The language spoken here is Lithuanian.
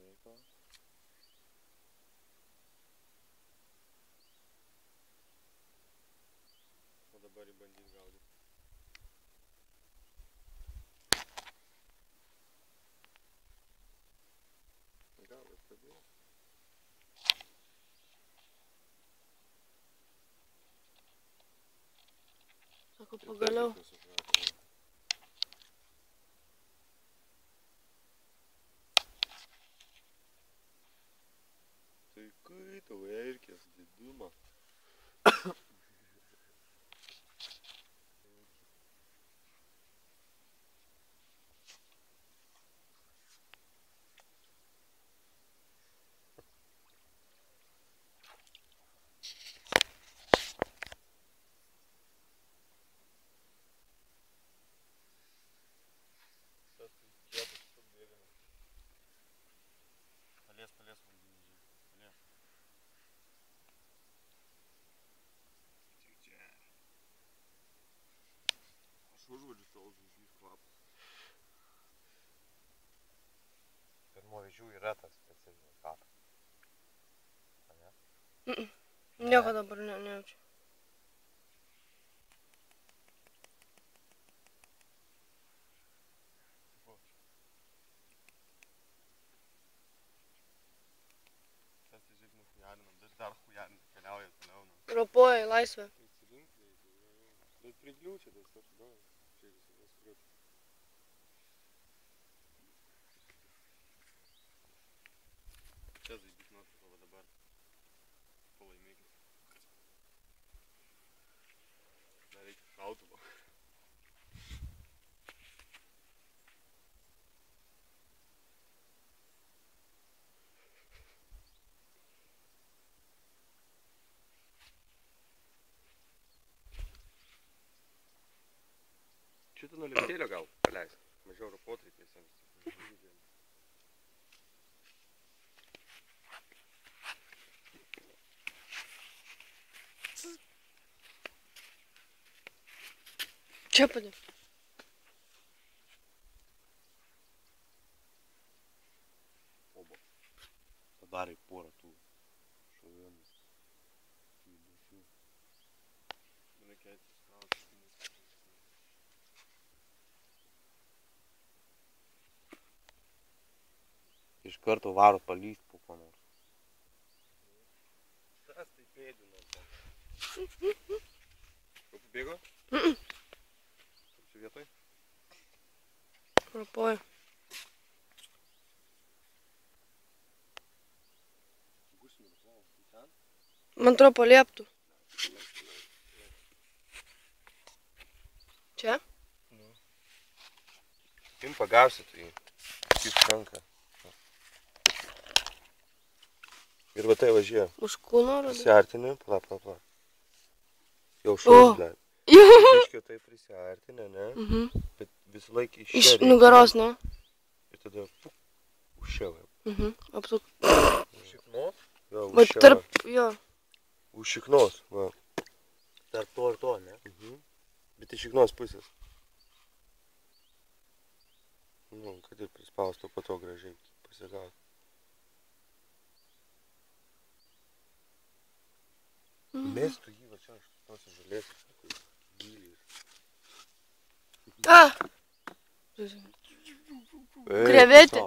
reikalą. O dabar jį bandyt gaudyti. Gal ir pradėjo. Sako, pagaliau. Tai kai tau erkės didumą? Palies, valdyniai, palies. Tik čia. Aš užvadžiu savo žužys kvapas. Pirmovižių yra tas specifinis kvapas. A ne? Nieko dabar nejaučiu. Dar hujarinti keliauja toliau. Ropoja į laisvę. Bet prigliūčia tas toks gal. Čia visada skriup. Čia zaibys nuotrauką va dabar. Palaimėkis. Dar reikia šautuvo. Šitą nuliktėlio gal paleis. Mažiau ropot reikės jiems. Čia padė. Oba. Padarė porą tų šovenų. Judesių. Reikia atsiskrauti. Iš karto varo palyst po ko nors. Tas tai pėdino. Jau pabėgo? Čia vietoj? Ropoja. Man atrodo palieptų. Čia? Jum pagausi, tai kaip šanka. Ir va tai važiuoja. Už kūno radai? Prisiartini, pala. Jau šaus, blė. Biškio tai prisiartini, ne? Bet visą laiką iš čia Iš reikia. nugaros, ne? Ir tada už čia. Apsuk. Už šiknos? Jo, Va už čia. tarp, jo. Už šiknos, va. Tarp to ir to, ne? Bet iš šiknos pusės. Nu, kad ir prispausto po to gražiai pasigauti. Mestų jį va čia iš tos žalės. Gyliais. Krevetė.